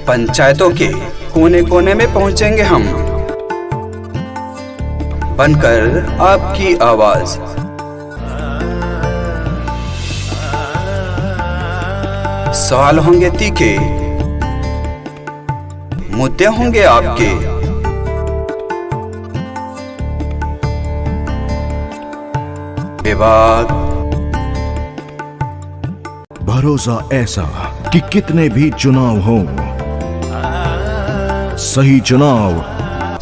पंचायतों के कोने कोने में पहुंचेंगे हम, बनकर आपकी आवाज। सवाल होंगे तीखे, मुद्दे होंगे आपके, विवाद। भरोसा ऐसा कि कितने भी चुनाव हो, सही चुनाव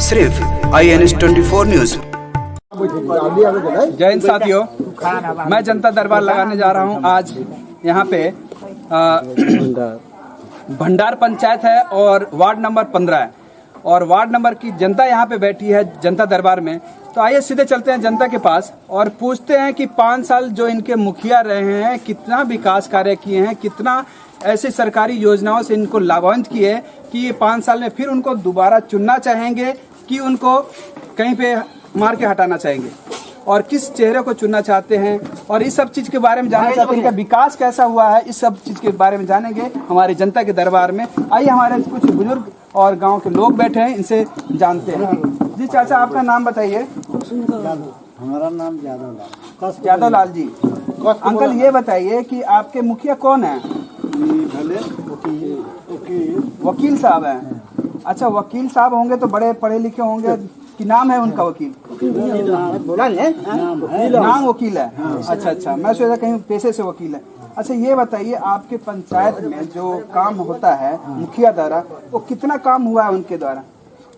सिर्फ INS 24 न्यूज। जय हिंद साथियों, मैं जनता दरबार लगाने जा रहा हूं। आज यहाँ पे भंडार पंचायत है और वार्ड नंबर 15 है और वार्ड नंबर की जनता यहाँ पे बैठी है जनता दरबार में। तो आइए सीधे चलते हैं जनता के पास और पूछते हैं कि 5 साल जो इनके मुखिया रहे हैं कितना विकास कार्य किए हैं, कितना ऐसे सरकारी योजनाओं से इनको लाभान्वित किए कि ये 5 साल में फिर उनको दोबारा चुनना चाहेंगे कि उनको कहीं पे मार के हटाना चाहेंगे और किस चेहरे को चुनना चाहते हैं और इस सब चीज के बारे में जानना चाहते हैं। इनका विकास कैसा हुआ है, इस सब चीज के बारे में जानेंगे हमारी जनता के दरबार में। आइए हमारे कुछ बुजुर्ग और गांव के लोग बैठे हैं, इनसे जानते हैं। जी चाचा, आपका नाम बताइए। हमारा नाम यादव लाल जी। अंकल ये बताइए कि आपके मुखिया कौन है? वकील साहब हैं। अच्छा, वकील साहब होंगे तो बड़े पढ़े लिखे होंगे कि नाम है उनका वकील? नाम वकील है। अच्छा अच्छा, मैं सोचा कहीं पेशे से वकील है। अच्छा ये बताइए, आपके पंचायत में जो काम होता है मुखिया द्वारा, वो कितना काम हुआ है उनके द्वारा?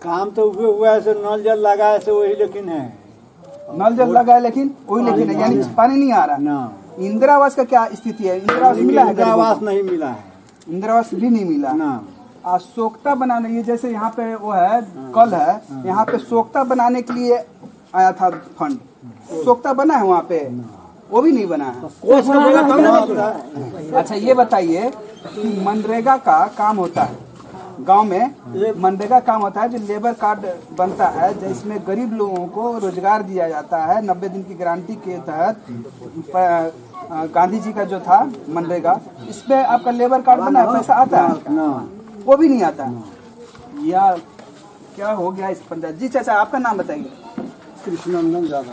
काम तो हुआ है, नल जल लगा है वही, लेकिन है नल जल लगा है लेकिन वही, लेकिन है यानी पानी नहीं आ रहा ना। इंदिरा आवास का क्या स्थिति है? इंदिरा आवास मिला है? इंदिरा आवास नहीं मिला है। इंदिरा आवास भी नहीं मिला ना। सोख्ता बनाने, ये जैसे यहाँ पे वो है कल है, यहाँ पे सोख्ता बनाने के लिए आया था फंड, सोख्ता बना है वहाँ पे? वो भी नहीं बना है। अच्छा ये बताइए कि मनरेगा का काम होता है गांव में, मनरेगा काम होता है जो लेबर कार्ड बनता है, जिसमें गरीब लोगों को रोजगार दिया जाता है 90 दिन की गारंटी के तहत। गांधी जी का जो था मनरेगा, इसमें आपका लेबर कार्ड बना है, पैसा आता है? वो भी नहीं आता या क्या हो गया इस पंचायत? जी चाचा, आपका नाम बताइए। कृष्णनंदन यादव।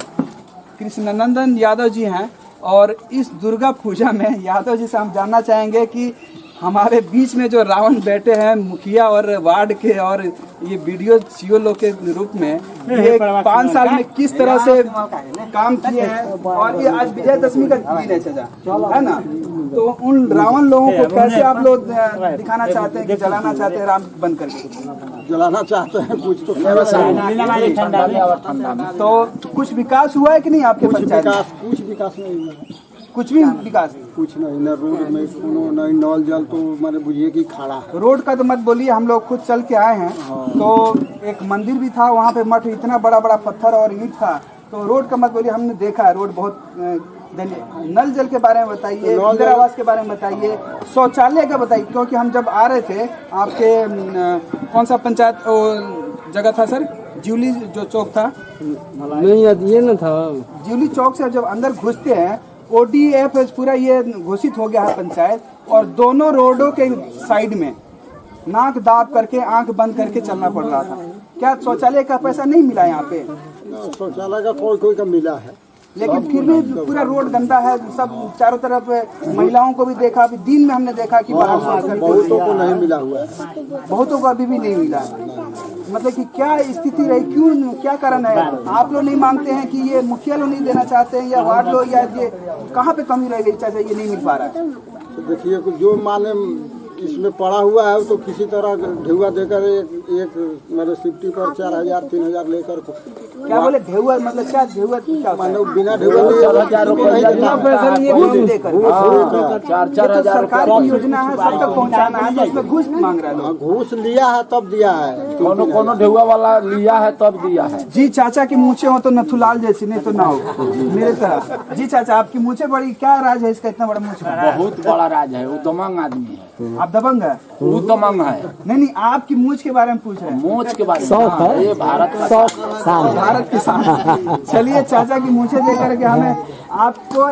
कृष्णनंदन यादव जी हैं और इस दुर्गा पूजा में यादव जी से हम जानना चाहेंगे कि हमारे बीच में जो रावण बैठे हैं मुखिया और वार्ड के और ये वीडियो सीओ लोग के रूप में, ये 5 साल में किस तरह से काम किए हैं और ये आज विजयदशमी का दिन है चाचा, है ना? तो उन रावण लोगों को कैसे आप लोग दिखाना चाहते हैं कि जलाना चाहते हैं राम बन करके? जलाना चाहते हैं कुछ तो कुछ विकास हुआ है कि नहीं आपके पंचायत? कुछ विकास नहीं हुआ, कुछ भी विकास कुछ नहीं। न रोड में नहीं, नल जल तो मैंने बुझिए कि खड़ा है। रोड का तो मत बोलिए, हम लोग खुद चल के आए हैं। तो एक मंदिर भी था वहाँ पे, मठ इतना बड़ा बड़ा पत्थर और ईंट था। तो रोड का मत बोलिए, हमने देखा है रोड बहुत। नल जल के बारे में बताइए, इंदिरा आवास के बारे में बताइए, शौचालय का बताइए, क्योंकि हम जब आ रहे थे आपके कौन सा पंचायत जगह था सर? ज्यूली जो चौक था? नहीं ये न था। ज्यूली चौक से जब अंदर घुसते हैं, ODF पूरा ये घोषित हो गया है पंचायत, और दोनों रोडों के साइड में नाक दाब करके आंख बंद करके चलना पड़ रहा था। क्या शौचालय का पैसा नहीं मिला यहाँ पे? शौचालय का कोई का मिला है, लेकिन फिर भी पूरा रोड गंदा है, सब चारों तरफ। महिलाओं को भी देखा, अभी दिन में हमने देखा कि बाहर बहुतों को नहीं मिला हुआ है, बहुतों को अभी भी नहीं मिला है। मतलब कि क्या स्थिति रही, क्यों, क्या कारण है? आप लोग नहीं मांगते हैं कि ये मुखिया लोग नहीं देना चाहते हैं या वार्ड लोग, या ये कहाँ पे कमी रह गई चाचा, ये नहीं मिल पा रहा है? तो देखिए जो माने इसमें पड़ा हुआ है तो किसी तरह ढेउआ देकर एक मेरे सिफ्टी पर 4000 3000 लेकर। क्या बोले ढेउआ? मतलब क्या ढेउआ? क्या मानो बिना ढेउआ सरकार की योजना है, सब तक पहुँचाना है, तो उसमें घूस मांग रहा है। घूस लिया है तब दिया है, कोनो कोनो ढेउआ वाला लिया है तब दिया है। जी चाचा की मूछे हो तो नथुलाल जैसी, नहीं तो ना हो मेरे तरह। जी चाचा आपकी मूछे बड़ी, क्या राज है इसका इतना बड़ा मूछ? बहुत बड़ा राज है, वो दबंग आदमी है। आप दबंग है? वो दबंग है। नहीं आपकी मूछ के बारे में पूछ रहे हैं। मूछ के बारे में ये भारत का भारत के साथ। चलिए चाचा की मूछे देख करके हमें, आपको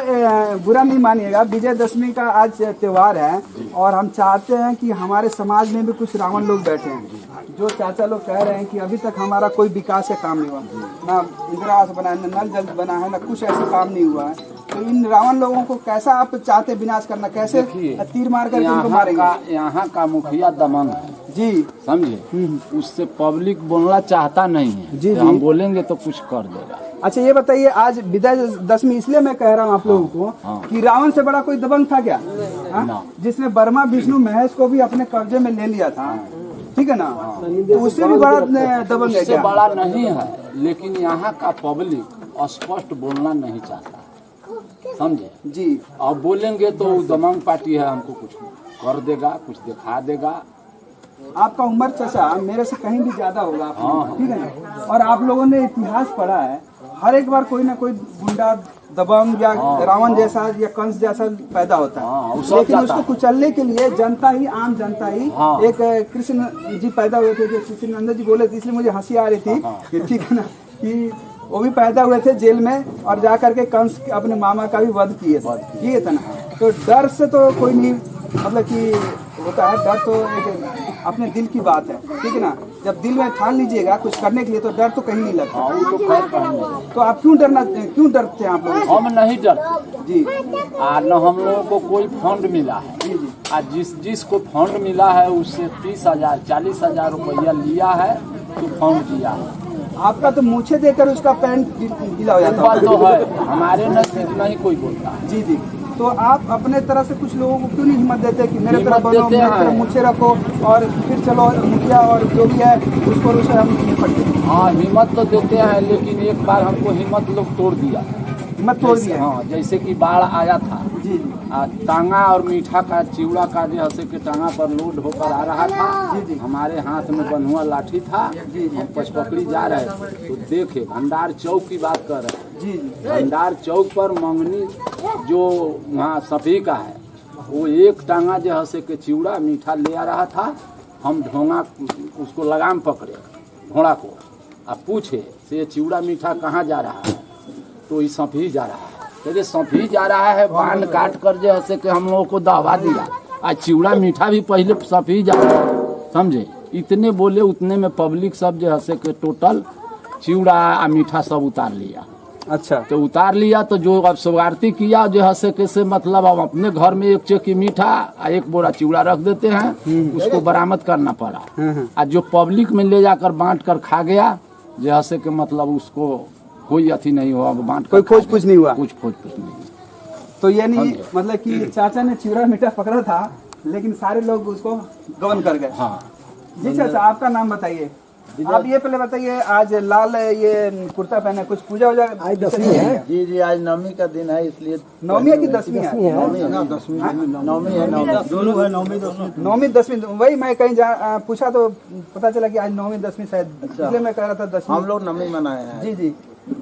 बुरा नहीं मानिएगा, विजयदशमी का आज त्योहार है और हम चाहते हैं कि हमारे समाज में भी कुछ रावण लोग बैठे हैं। जो चाचा लोग कह रहे हैं कि अभी तक हमारा कोई विकास या काम नहीं हुआ, ना इंदिरा आवास बना है, ना नल जल बना है, ना कुछ ऐसा काम नहीं हुआ है, तो इन रावण लोगों को कैसा आप चाहते विनाश करना, कैसे तीर मार करके उनको मारेंगे? यहाँ का मुखिया दमन है जी, समझे, उससे पब्लिक बोलना चाहता नहीं है। जी, हम बोलेंगे तो कुछ कर देगा। अच्छा ये बताइए, आज विजयदशमी इसलिए मैं कह रहा हूँ आप लोगों को कि रावण से बड़ा कोई दबंग था क्या? जिसने ब्रह्मा विष्णु महेश को भी अपने कब्जे में ले लिया था, ठीक है ना, तो उससे भी बड़ा दबंग है क्या? बड़ा नहीं है, लेकिन यहाँ का पब्लिक स्पष्ट बोलना नहीं चाहता, समझे जी। अब बोलेंगे तो दमंग पार्टी है, हमको कुछ कर देगा, कुछ दिखा देगा। आपका उम्र चाचा मेरे से कहीं भी ज्यादा होगा, ठीक है ना, और आप लोगों ने इतिहास पढ़ा है, हर एक बार कोई ना कोई गुंडा दबंग या रावण जैसा या कंस जैसा पैदा होता है, लेकिन उसको कुचलने के लिए जनता ही, आम जनता ही, एक कृष्ण जी पैदा हुए थे, जो कृष्ण जी बोले थे, इसलिए मुझे हंसी आ रही थी, ठीक है ना, कि वो भी पैदा हुए थे जेल में और जा करके कंस अपने मामा का भी वध किए था ना। तो डर से तो कोई नहीं, मतलब कि होता है डर तो एक अपने दिल की बात है, ठीक है ना, जब दिल में ठान लीजिएगा कुछ करने के लिए तो डर तो कहीं नहीं लगता। तो आप क्यों डरते हैं आप लोग? हम नहीं डरते जी। न हम लोगों को कोई फंड मिला है, आज जिसको फंड मिला है उससे 30,000 40,000 रुपया लिया है तो फंड दिया है। आपका तो मूछे देकर उसका पैंट गीला हो जाता है, तो है हमारे नजदीक नहीं कोई बोलता। जी जी। तो आप अपने तरह से कुछ लोगों को क्यों नहीं हिम्मत देते कि मेरे तरह बनो, मेरे तरह मूछे रखो और फिर चलो मुखिया और जो भी है उसको उसे हम निपटते हैं? हाँ हिम्मत तो देते हैं, लेकिन एक बार हमको हिम्मत लोग तोड़ दिया। हिम्मत तोड़ दिया? हाँ, जैसे कि बाढ़ आया था जी, टांगा और मीठा का चिवड़ा का जैसे कि टांगा पर लोड होकर आ रहा था, जी, हमारे हाथ में बंधुआ लाठी था, हम पचपकड़ी जा रहे थे तो देखे भंडार चौक की बात कर रहे हैं जी, भंडार चौक पर मंगनी जो वहाँ सभी का है, वो एक टांगा जैसे कि चिवड़ा मीठा ले आ रहा था। हम ढोंगा उसको लगाम पकड़े घोड़ा को, अब पूछे से चिवड़ा मीठा कहाँ जा रहा है, तो ये सभी जा रहा है। तो सभी जा रहा है, बांध काट कर जैसे कि हम लोगों को दवा दिया, आज चिवड़ा मीठा भी पहले सभी जा रहा है, समझे। इतने बोले उतने में पब्लिक सब जैसे कि टोटल चिवड़ा और मीठा सब उतार लिया। अच्छा, तो उतार लिया तो जो अब स्वागती किया जो है कैसे, मतलब अब अपने घर में एक चेकी मीठा और एक बोरा चिवड़ा रख देते हैं, उसको बरामद करना पड़ा। और जो पब्लिक में ले जाकर बांट कर खा गया, जैसे कि मतलब उसको कोई अथी नहीं हुआ, बांट कोई खोज पूछ नहीं हुआ, कुछ खोज पूछ नहीं। तो यानी मतलब कि चाचा ने चिवड़ा मीठा पकड़ा था, लेकिन सारे लोग उसको गबन कर गए। हाँ जी चाचा, आपका नाम बताइए। आप ये पहले बताइए, आज लाल ये कुर्ता पहने, कुछ पूजा वूजा आज दसवीं है? जी जी, आज नवमी का दिन है, इसलिए नवमी है कि दसवीं है? नवमी है, दोनों है, नवमी दसवीं। वही मैं कहीं पूछा तो पता चला कि आज नवमी दसवीं शायद, इसलिए मैं कह रहा था दसवीं। हम लोग नवमी मनाए हैं। जी जी।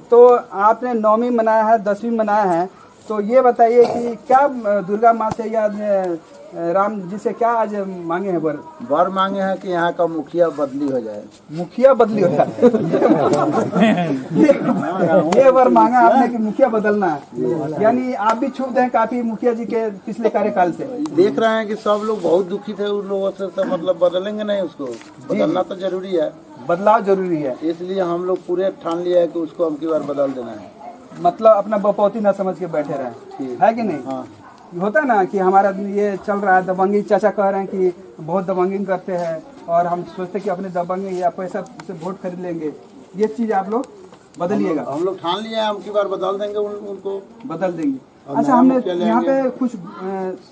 तो आपने नवमी मनाया है, दसवीं मनाया है, तो ये बताइए कि क्या दुर्गा माँ से या राम जी से क्या आज मांगे हैं? वर मांगे हैं कि यहाँ का मुखिया बदली हो जाए। मुखिया बदली हो जाए? ये वर मांगा आपने कि मुखिया बदलना है, यानी आप भी छूट हैं काफी मुखिया जी के पिछले कार्यकाल से। देख रहे हैं कि सब लोग बहुत दुखी थे उन लोगों से, तो मतलब बदलेंगे नहीं, उसको बदलना तो जरूरी है, बदलाव जरूरी है, इसलिए हम लोग पूरे ठान लिया है कि उसको अबकी बार बदल देना है। मतलब अपना बपौती ना समझ के बैठे रहे, है कि नहीं? हाँ। होता है ना कि हमारा ये चल रहा है, दबंगी चाचा कह रहे हैं कि बहुत दबंगिंग करते हैं और हम सोचते हैं कि अपने दबंगी या पैसा से वोट खरीद लेंगे, ये चीज आप लोग बदलिएगा। हम लोग ठान लिए हैं, अबकी बार बदल देंगे, उनको बदल देंगे। अच्छा, हमने यहाँ पे कुछ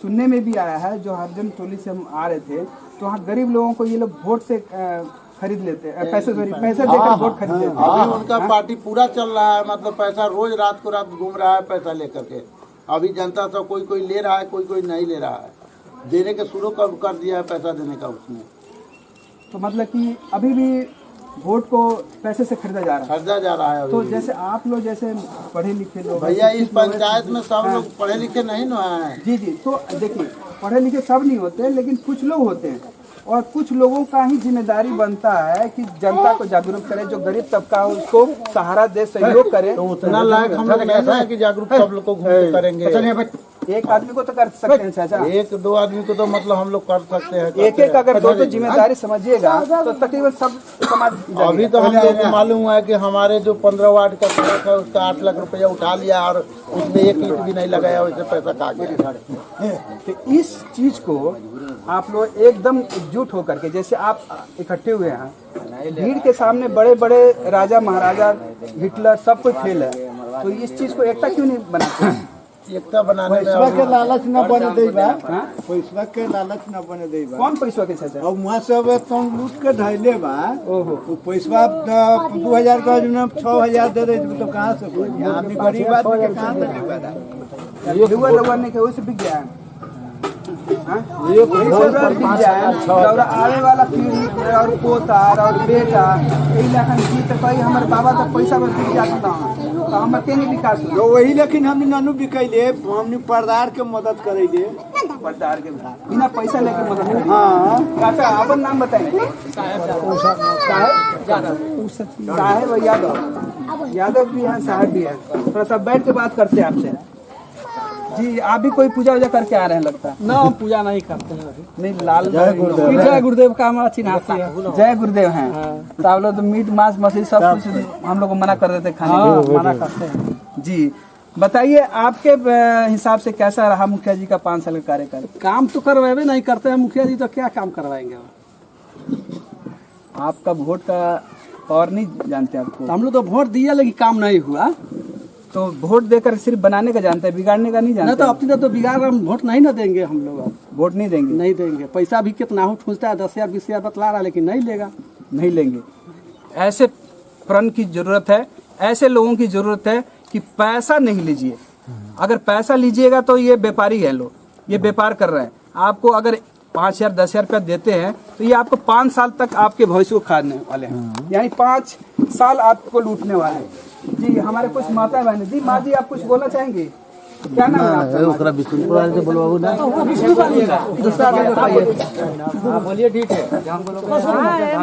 सुनने में भी आया है, जो हरजन टोली से हम आ रहे थे, तो वहाँ गरीब लोगों को ये लोग वोट से खरीद लेते हैं, पैसे देकर वोट खरीद लेते हैं। अभी उनका पार्टी पूरा चल रहा है, मतलब पैसा रोज रात को रात घूम रहा है पैसा लेकर के। अभी जनता तो कोई ले रहा है, कोई नहीं ले रहा है, देने के शुरू कर दिया है पैसा देने का उसने। तो मतलब कि अभी भी वोट को पैसे से खरीदा जा रहा है। खरीदा जा रहा है तो जैसे आप लोग जैसे पढ़े लिखे लोग, भैया इस पंचायत में सब लोग पढ़े लिखे नहीं ना है। जी जी, तो देखिए पढ़े लिखे सब नहीं होते, लेकिन कुछ लोग होते हैं और कुछ लोगों का ही जिम्मेदारी बनता है कि जनता को जागरूक करे, जो गरीब तबका है उसको सहारा दे, सहयोग करे। तो उतना लायक हम लोग नहीं है कि जागरूक सब लोग को घूमते करेंगे। एक आदमी को तो कर सकते हैं चाचा, एक दो आदमी को तो मतलब हम लोग कर सकते हैं। एक एक अगर दो जिम्मेदारी समझिएगा तो तकरीबन सब समाज। अभी तो हम लोग को मालूम है कि हमारे जो 15 वार्ड का सड़क है उसका 8 लाख रुपया उठा लिया और उसमें एक ईंट भी नहीं लगाया, वैसे पैसा खा गया। तो इस चीज को आप लोग एकदम एकजुट होकर के, जैसे आप इकट्ठे हुए हैं, भीड़ के सामने बड़े बड़े राजा महाराजा हिटलर सब कोई फेल है, तो इस चीज को एकता क्यों नहीं बनाते? एकता बनाने में पैसा के लालच न बने दे बा, पैसा के लालच न बने दे बा। कौन पैसा के चाचा? अब वहाँ सब तुम लूट के धैले बा, ओहो, वो पैसा 2000 का जो 6000 दे दे तो कहाँ से कोई आदमी गरीब आदमी के कहाँ से देगा? युवा लगवाने के वैसे बिक गया है। ये बिक गया है और आने वाला पीढ़ी और पोता और बेटा यही लखन की तो कहीं हमारे बाबा तक पैसा में बिक जाता है, तो हम केंगे विकास हो? तो वही लेकिन हमने नानू बिकैले, हमने परदार के मदद करेले, पट्टार के बिना पैसा लेके मदद करें। हाँ काका अपन नाम बताएं। साहेब यादव भी है, साहब भी है। थोड़ा सा बैठ के बात करते हैं आपसे। जी आप भी कोई पूजा वूजा करके आ रहे हैं लगता है? ना हम पूजा नहीं करते हैं अभी। नहीं लाल जय गुरुदेव का हमारा चिन्हासी है। जय गुरुदेव हैं। तो आप लोग तो मीट मांस मछली सब कुछ हम लोग को मना कर देते खाने के, मना करते हैं। जी बताइए आपके हिसाब से कैसा रहा मुखिया जी का 5 साल का कार्यकाल? काम तो करवाए नहीं करते हैं मुखिया जी, तो क्या काम करवाएंगे? आपका वोट का पावर नहीं जानते आपको? तो हम लोग तो वोट दिया लेकिन काम नहीं हुआ। तो वोट देकर सिर्फ बनाने का जानते हैं, बिगाड़ने का नहीं जानते? नहीं तो अपनी तो बिगाड़ हम वोट नहीं ना देंगे, हम लोग अब वोट नहीं देंगे? नहीं देंगे। पैसा भी कितना हो ठूंसता है, 10,000 20,000 बतला रहा है, लेकिन नहीं लेगा, नहीं लेंगे। ऐसे फ्रंट की जरूरत है, ऐसे लोगों की जरूरत है कि पैसा नहीं लीजिए। अगर पैसा लीजिएगा तो ये व्यापारी है, लोग ये व्यापार कर रहे हैं। आपको अगर 5,000 10,000 रुपया देते हैं तो ये आपको 5 साल तक आपके भविष्य को खाने वाले हैं, यानी 5 साल आपको लूटने वाले हैं। जी हमारे कुछ माता बहन जी, माँ जी आप कुछ बोलना चाहेंगे? क्या नाम है आपका? बोलिए। ठीक है,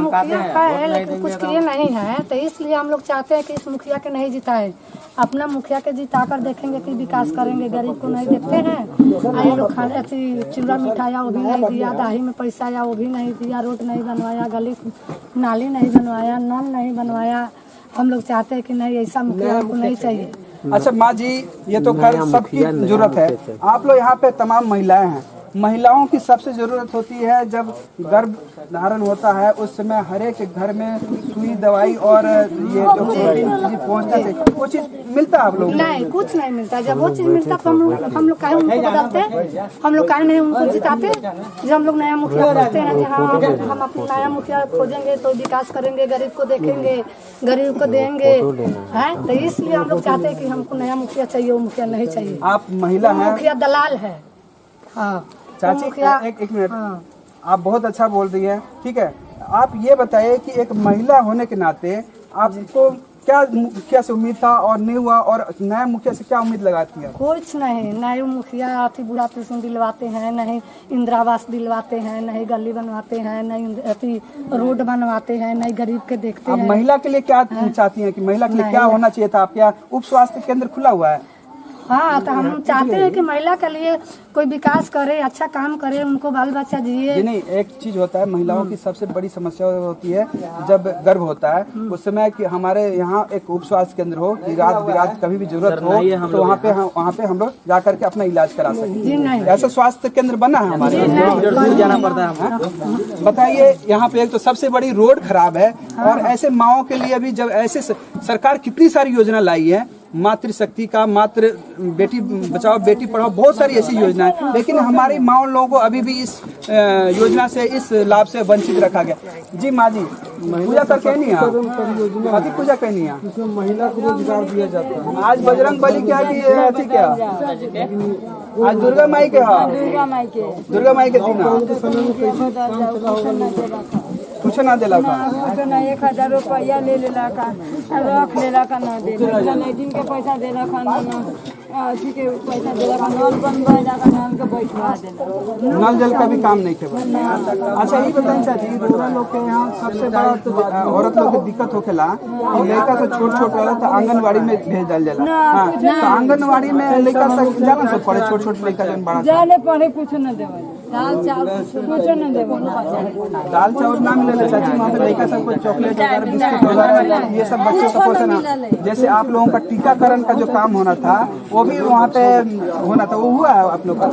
मुखिया का है लेकिन कुछ किए नहीं है, तो इसलिए हम लोग चाहते हैं कि इस मुखिया के नहीं जिताए, अपना मुखिया के जिताकर देखेंगे कि विकास करेंगे। गरीब को नहीं देखते हैं। आए लोग खाने चिवड़ा मिठाया वो भी नहीं दिया, दाही में पैसा आया वो भी नहीं दिया, रोड नहीं बनवाया, गली नाली नहीं बनवाया, नल नहीं बनवाया। हम लोग चाहते हैं कि नहीं, ऐसा मुखिया को नहीं चाहिए। अच्छा माँ जी, ये तो खैर सबकी जरूरत है। आप लोग यहाँ पे तमाम महिलाएं हैं, महिलाओं की सबसे जरूरत होती है जब गर्भ धारण होता है, उस समय हर एक घर में सुई दवाई और ये जो चीज पहुँचना चाहिए, वो चीज मिलता है आप लोग? नहीं, कुछ नहीं मिलता। जब वो चीज मिलता तो हम लोग काहे उनको बदलते, हम लोग काहे नहीं उनको जिताते। जब हम लोग नया मुखिया खोजते हैं कि हाँ हम अपना नया मुखिया खोजेंगे तो विकास करेंगे, गरीब को देखेंगे, गरीब को देंगे, है। तो इसलिए हम लोग चाहते हैं कि हमको नया मुखिया चाहिए, वो मुखिया नहीं चाहिए। आप महिला हैं, मुखिया दलाल है। हाँ चाची एक मिनट, हाँ। आप बहुत अच्छा बोल रही है, ठीक है। आप ये बताइए कि एक महिला होने के नाते आपको क्या मुखिया से उम्मीद था और नहीं हुआ, और नया मुखिया से क्या उम्मीद लगाती है? कुछ नहीं, नए मुखिया अति बुढ़ा पेंशन दिलवाते हैं, नहीं इंदिरा आवास दिलवाते हैं, नहीं गली बनवाते हैं, नहीं अति रोड बनवाते हैं, नहीं गरीब के देखते हैं। आप महिला के लिए क्या चाहती हैं कि महिला के लिए क्या होना चाहिए था? आपके यहाँ उप स्वास्थ्य केंद्र खुला हुआ है? हाँ, तो हम चाहते हैं कि महिला के लिए कोई विकास करे, अच्छा काम करे, उनको बाल बच्चा जिए। नहीं, एक चीज होता है, महिलाओं की सबसे बड़ी समस्या होती है जब गर्भ होता है, उस समय कि हमारे यहाँ एक उप स्वास्थ्य केंद्र हो, रात कभी भी जरूरत हो तो वहाँ पे हम लोग जा करके अपना इलाज करा सकें। ऐसा स्वास्थ्य केंद्र बना है हमारे यहाँ, जाना पड़ता है। बताइए, यहाँ पे एक तो सबसे बड़ी रोड खराब है, और ऐसे माओ के लिए भी जब ऐसे सरकार कितनी सारी योजना लाई है, मातृशक्ति का, मातृ बेटी बचाओ बेटी पढ़ाओ, बहुत सारी ऐसी योजना है, लेकिन हमारी माँ लोगों को अभी भी इस योजना से, इस लाभ से वंचित रखा गया। जी माँ जी, पूजा करके नहीं है, पूजा करनी है, इसमें महिला को रोजगार दिया जाता है। आज बजरंग बली क्या अथी क्या, आज दुर्गा माई के, हाँ दुर्गा माई के दिन कुछ कुछ ना दिला का 1000 रुपया ले लेला का रख लेला का ना दे दिन के पैसा देला का ना अथी के पैसा देला का नल बनवा जा का नल के बैठवा देला नल जल का भी काम नहीं खेबा। अच्छा ये बताइए चाची, बूढ़ा लोग के यहाँ सबसे बड़ा तो औरत लोग की दिक्कत होखेला कि लड़का से छोट वाला तो आंगनवाड़ी में भेज दल जाला। हाँ, तो आंगनवाड़ी में लड़का सब जाना सब पड़े, छोट लड़का जन बड़ा जाने पड़े कुछ न देवा दाल चावल कुछ न देवा दाल चावल ना मिले चाची, वहाँ पे लड़का सब को चॉकलेट वगैरह बिस्कुट वगैरह ये सब बच्चों का पोषण है। जैसे आप लोगों का टीकाकरण का जो काम होना था वो भी वहाँ पे होना था, वो हुआ है आप लोग का?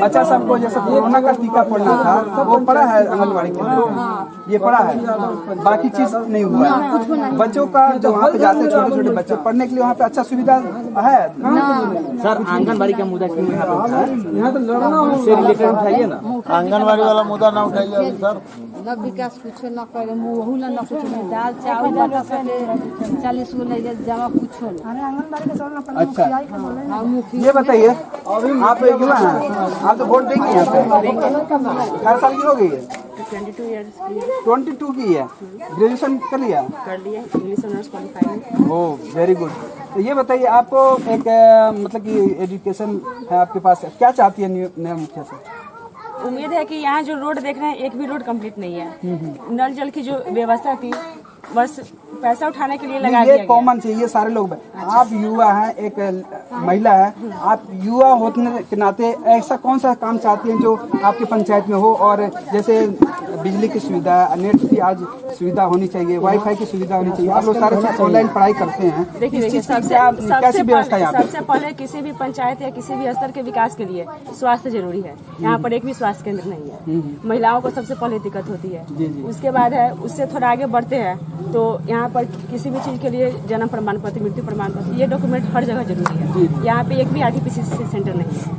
बच्चा सबको जैसे कोरोना का टीका पड़ना था वो पड़ा है आंगनबाड़ी के अंदर, ये पड़ा है, बाकी चीज नहीं हुआ है। बच्चों का जो वहाँ पे जाते हैं छोटे बच्चे पढ़ने के लिए वहाँ पे अच्छा सुविधा है सर? आंगनबाड़ी का मुद्दा क्यों यहाँ तो लड़ना से रिलेटेड उठाइए ना, आंगनबाड़ी वाला मुद्दा ना उठाइए अभी सर। न विकास कुछ न करे मुहू न कुछ न दाल चावल बता से 40 गो ले जमा कुछ न। अरे आंगनबाड़ी के चलना अच्छा ये बताइए, आप युवा हैं, आप तो वोट देंगे यहाँ पे? 18 साल की हो गई है? 22 इयर्स की 22 की है। ग्रेजुएशन कर लिया? English honours qualified. Oh very good. तो ये बताइए आपको एक मतलब कि एजुकेशन है आपके पास, क्या चाहती है नया मुखिया से? उम्मीद है कि यहाँ जो रोड देख रहे हैं एक भी रोड कंप्लीट नहीं है। नल जल की जो व्यवस्था थी बस पैसा उठाने के लिए लगा दिया ये कॉमन चाहिए सारे लोग। आप युवा हैं, एक महिला है, आप युवा होने के नाते ऐसा कौन सा काम चाहती हैं जो आपकी पंचायत में हो? और जैसे बिजली की सुविधा, नेट की आज सुविधा होनी चाहिए, वाईफाई की सुविधा होनी चाहिए। आप लोग सारे ऑनलाइन पढ़ाई करते हैं, देखिए कैसी व्यवस्था है? सबसे पहले किसी भी पंचायत या किसी भी स्तर के विकास के लिए स्वास्थ्य जरूरी है। यहाँ पर एक भी स्वास्थ्य केंद्र नहीं है। महिलाओं को सबसे पहले दिक्कत होती है, उसके बाद है उससे थोड़ा आगे बढ़ते हैं तो यहाँ पर किसी भी चीज के लिए जन्म प्रमाण पत्र, मृत्यु प्रमाण पत्र, ये डॉक्यूमेंट हर जगह जरूरी है। यहाँ पे एक भी आरटीपीसी सेंटर नहीं है।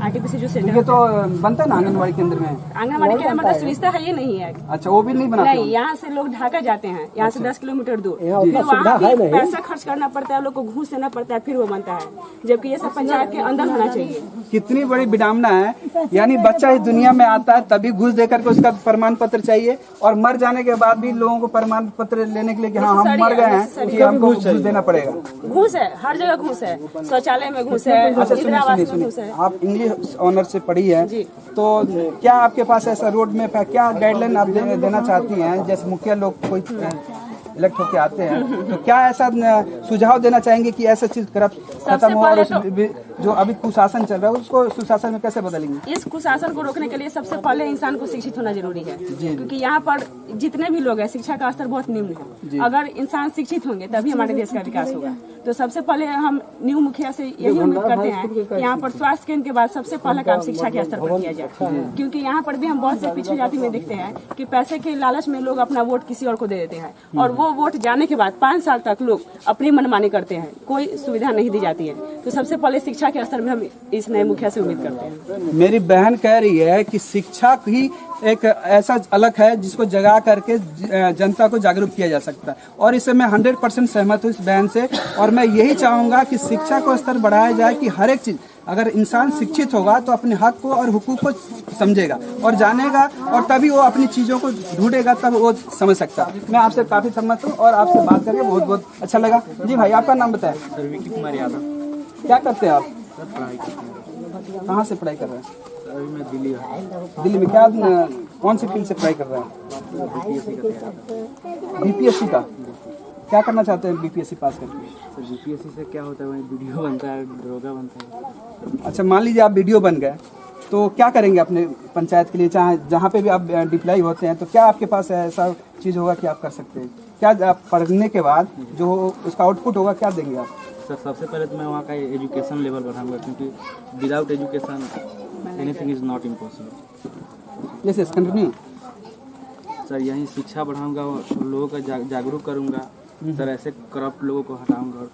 आरटीपीसी जो सेंटर ये तो बनता है ना आंगनबाड़ी केंद्र में? आंगनबाड़ी केंद्र में तो सुविधा है ये नहीं है। अच्छा वो भी नहीं बनाते? नहीं, यहाँ से लोग ढाका जाते हैं, यहाँ से 10 किलोमीटर दूर, फिर वहाँ भी पैसा खर्च करना पड़ता है, लोग को घूस देना पड़ता है, फिर वो बनता है, जबकि ये सब पंचायत के अंदर होना चाहिए। कितनी बड़ी विडम्बना है, यानी बच्चा इस दुनिया में आता है तभी घूस देकर के उसका प्रमाण पत्र चाहिए, और मर जाने के बाद भी लोगों को प्रमाण पत्र लेने के लिए कि हाँ हम मर गए हैं कि हमको घूस देना पड़ेगा। घूस है, हर जगह घूस है, शौचालय में घूस है, इंदिरा आवास में घूस है। आप इंग्लिश ऑनर से पढ़ी है तो क्या आपके पास ऐसा रोड मैप है, क्या गाइडलाइन आप देना चाहती हैं? जैसे मुखिया लोग कोई इलेक्ट होके आते हैं तो क्या ऐसा सुझाव देना चाहेंगे कि ऐसा चीज करप्ट खत्म हो और जो अभी कुशासन चल रहा है उसको सुशासन में कैसे बदलेंगे? इस कुशासन को रोकने के लिए सबसे पहले इंसान को शिक्षित होना जरूरी है, क्योंकि यहाँ पर जितने भी लोग हैं शिक्षा का स्तर बहुत निम्न है। अगर इंसान शिक्षित होंगे तभी हमारे देश का विकास होगा। तो सबसे पहले हम न्यू मुखिया से यही उम्मीद करते हैं कि यहाँ पर स्वास्थ्य केंद्र के बाद सबसे पहला काम शिक्षा के स्तर पर किया जाए, क्योंकि यहाँ पर भी हम बहुत से पिछड़ी जाति में देखते हैं कि पैसे के लालच में लोग अपना वोट किसी और को दे देते हैं, और वो वोट जाने के बाद 5 साल तक लोग अपनी मनमानी करते हैं, कोई सुविधा नहीं दी जाती है। तो सबसे पहले शिक्षा के स्तर में हम इस नए मुखिया से उम्मीद करते हैं। मेरी बहन कह रही है कि शिक्षा ही एक ऐसा अलग है जिसको जगा करके जनता को जागरूक किया जा सकता है, और इससे मैं 100% सहमत हूँ इस बहन से। और मैं यही चाहूँगा कि शिक्षा को स्तर बढ़ाया जाए कि हर एक चीज़, अगर इंसान शिक्षित होगा तो अपने हक को और हुकूक को समझेगा और जानेगा, और तभी वो अपनी चीज़ों को ढूंढेगा, तब वो समझ सकता है। मैं आपसे काफ़ी सहमत हूँ और आपसे बात करके बहुत बहुत अच्छा लगा। जी भाई, आपका नाम बताएं। सर विकी कुमार यादव। क्या करते हैं आप? पढ़ाई कहाँ से पढ़ाई कर रहे हैं? अभी मैं दिल्ली दिल्ली में क्या कौन सी फील्ड से पढ़ाई कर रहे हैं? बीपीएससी का। क्या करना चाहते हैं बीपीएससी पास करके? सर बीपीएससी से क्या होता है, वही वीडियो बनता है, दरोगा बनता है। अच्छा, मान लीजिए आप वीडियो बन गए तो क्या करेंगे अपने पंचायत के लिए? चाहे जहाँ पे भी आप डिप्लाई होते हैं तो क्या आपके पास ऐसा चीज़ होगा कि आप कर सकते हैं? क्या आप पढ़ने के बाद जो उसका आउटपुट होगा क्या देंगे आप? सर सबसे पहले तो मैं वहाँ का एजुकेशन लेवल बढ़ाऊंगा, क्योंकि without education anything is not impossible. Yes continue. Sir यहीं शिक्षा बढ़ाऊंगा, लोगों का जागरूक करूंगा, सर ऐसे करप्ट लोगों को हटाऊंगा।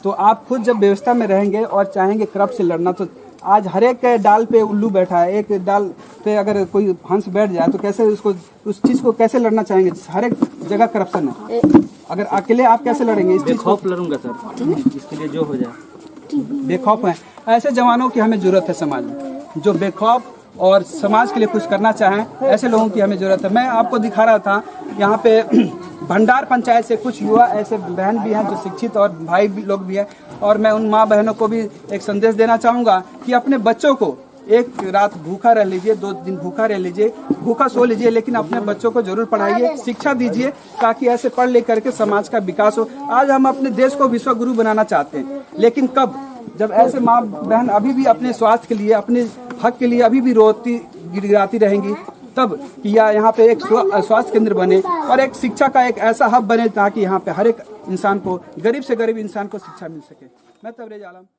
तो आप खुद जब व्यवस्था में रहेंगे और चाहेंगे करप्ट से लड़ना, तो आज हर एक डाल पे उल्लू बैठा है, एक डाल पे अगर कोई हंस बैठ जाए तो कैसे उसको, उस चीज को कैसे लड़ना चाहेंगे? हर एक जगह करप्शन है, अगर अकेले आप कैसे लड़ेंगे इस चीज को? बेखौफ लड़ूंगा सर, इसके लिए जो हो जाए। बेखौफ है, ऐसे जवानों की हमें जरूरत है समाज में, जो बेखौफ और समाज के लिए कुछ करना चाहें, ऐसे लोगों की हमें ज़रूरत है। मैं आपको दिखा रहा था यहाँ पे भंडार पंचायत से कुछ युवा ऐसे बहन भी हैं जो शिक्षित और भाई भी लोग भी हैं, और मैं उन माँ बहनों को भी एक संदेश देना चाहूँगा कि अपने बच्चों को एक रात भूखा रह लीजिए, 2 दिन भूखा रह लीजिए, भूखा सो लीजिए, लेकिन अपने बच्चों को जरूर पढ़ाइए, शिक्षा दीजिए, ताकि ऐसे पढ़ लिख करके समाज का विकास हो। आज हम अपने देश को विश्व गुरु बनाना चाहते हैं, लेकिन कब, जब ऐसे माँ बहन अभी भी अपने स्वास्थ्य के लिए, अपने हक के लिए अभी भी रोती गिड़गिड़ाती रहेंगी, तब या यहाँ पे एक स्वास्थ्य केंद्र बने और एक शिक्षा का एक ऐसा हब बने ताकि यहाँ पे हर एक इंसान को, गरीब से गरीब इंसान को शिक्षा मिल सके। मैं तबरेज आलम।